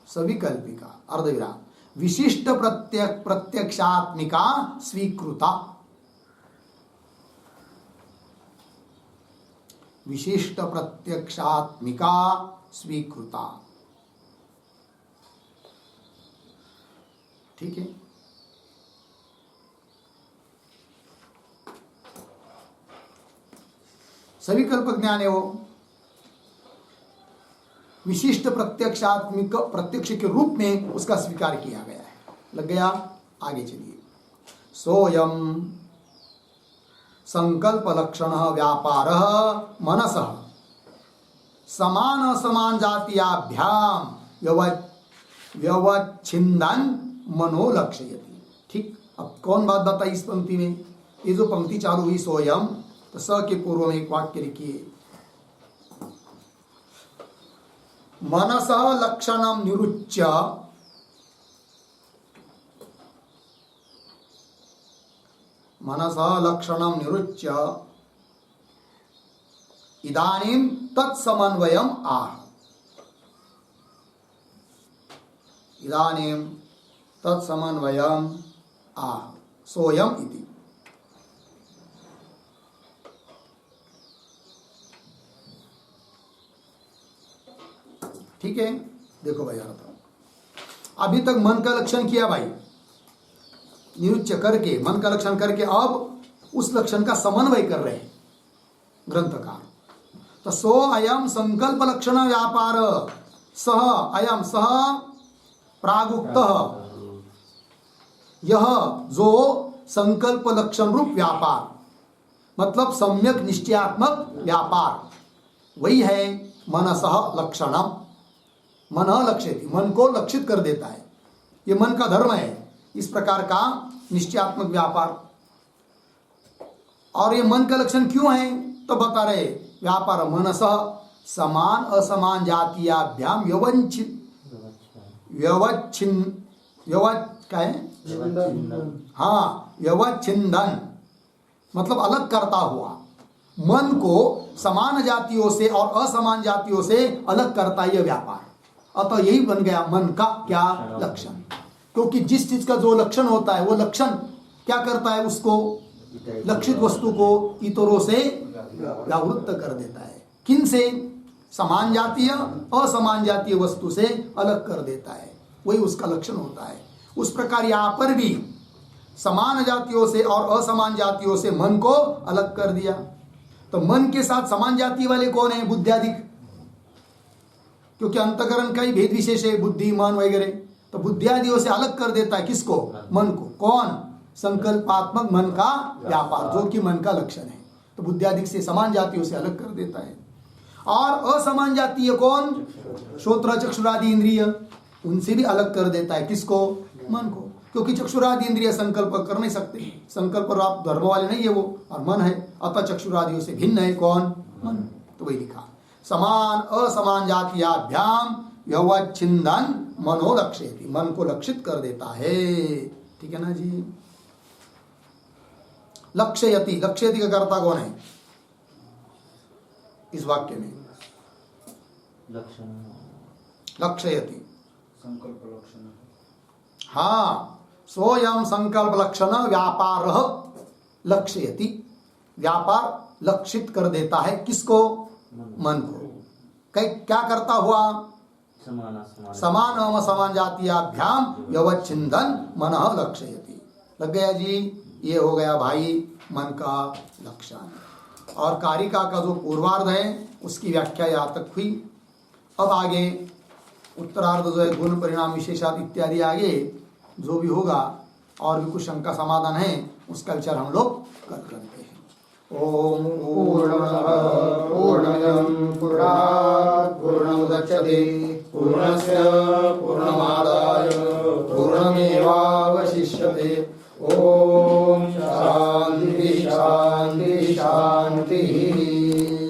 Speaker 1: सविकल्पिका अर्धविराम, विशिष्ट प्रत्यक्षात्मिका स्वीकृता, विशिष्ट प्रत्यक्षात्मिका स्वीकृता। ठीक है, सविकल्पक ज्ञान है वो, विशिष्ट प्रत्यक्षात्मिक प्रत्यक्ष के रूप में उसका स्वीकार किया गया है। लग गया, आगे चलिए। सोयम संकल्प लक्षण व्यापार मनसः समान असमान जातीयाभ्याम व्यवच्छिन्दन् मनो लक्षयति। ठीक, अब कौन बात बताई इस पंक्ति में, ये जो पंक्ति चालू हुई सोयम, तो स के पूर्व में एक वाक्य लिखिए, मनसः लक्षणं निरुच्य मनसः लक्षणं निरुच्य इदानीं तत्समन्वयम् आह, इदानीं तत्समन्वयम् आह सोयम इति। ठीक है, देखो भाई अर्थ, अभी तक मन का लक्षण किया भाई, निरुच्य करके मन का लक्षण करके अब उस लक्षण का समन्वय कर रहे हैं ग्रंथकार। तो सो अयम संकल्प लक्षण व्यापार सह अयम सह प्रागुक्त, यह जो संकल्प लक्षण रूप व्यापार, मतलब सम्यक निश्चयात्मक व्यापार, वही है मनसः लक्षणम, मन लक्ष्यति, मन को लक्षित कर देता है, ये मन का धर्म है, इस प्रकार का निश्चयात्मक व्यापार। और ये मन का लक्षण क्यों है, तो बता रहे, व्यापार मनसः समान असमान जातीयाभ्याम व्यवच्छिन्दन्, मतलब अलग करता हुआ, मन को समान जातियों से और असमान जातियों से अलग करता यह व्यापार। अतः यही बन गया मन का क्या लक्षण, क्योंकि जिस चीज का जो लक्षण होता है वो लक्षण क्या करता है, उसको लक्षित वस्तु को इतरों से व्यावृत्त कर देता है। किन से, समान जातीय असमान जातीय वस्तु से अलग कर देता है, वही उसका लक्षण होता है। उस प्रकार यहाँ पर भी समान जातियों से और असमान जातियों से मन को अलग कर दिया। तो मन के साथ समान जाति वाले कौन है, बुद्धियादिक, क्योंकि अंतकरण का ही भेद विशेष है, बुद्धि मन वगैरह, तो बुद्धियादियों से अलग कर देता है किसको, मन को। कौन, संकल्पात्मक मन का व्यापार, जो कि मन का लक्षण है, तो बुद्धियादिक से समान जातियों से अलग कर देता है। और असमान जातीय कौन, श्रोत्र चक्षुरादि इंद्रिय, उनसे भी अलग कर देता है किसको, मन को, क्योंकि चक्षुरादि इंद्रिय संकल्प कर नहीं सकते, संकल्प और आप धर्म वाले नहीं है वो, और मन है, अतः चक्षुरादियों से भिन्न है कौन? मन। तो वही लिखा, समान असमान जातियाभ्याम यवच्छिन्दन् मनो लक्ष्यति, मन को लक्षित कर देता है। ठीक है ना जी। लक्ष्यति, लक्ष्यति का कर्ता कौन है इस वाक्य में? लक्ष्यति,
Speaker 2: संकल्प लक्षण।
Speaker 1: हाँ, स्वयं संकल्प लक्षण व्यापार लक्ष्यति, व्यापार लक्षित कर देता है किसको? मन को। क्या करता हुआ? समान समान जातियाभ्याम यवच्छिन्दन् मनः लक्ष्यति। लग गया जी। ये हो गया भाई मन का लक्षण। और कारिका का जो पूर्वार्ध है उसकी व्याख्या यहाँ तक हुई। अब आगे उत्तरार्ध जो है गुण परिणाम विशेषात इत्यादि आगे जो भी होगा और भी कुछ शंका समाधान है उसका विचार हम लोग कर करते हैं। ओम
Speaker 2: पूर्णमदः पूर्णमिदं पूर्णात् पूर्णमुदच्यते पूर्णस्य पूर्णमादाय पूर्णमेवावशिष्यते। ओम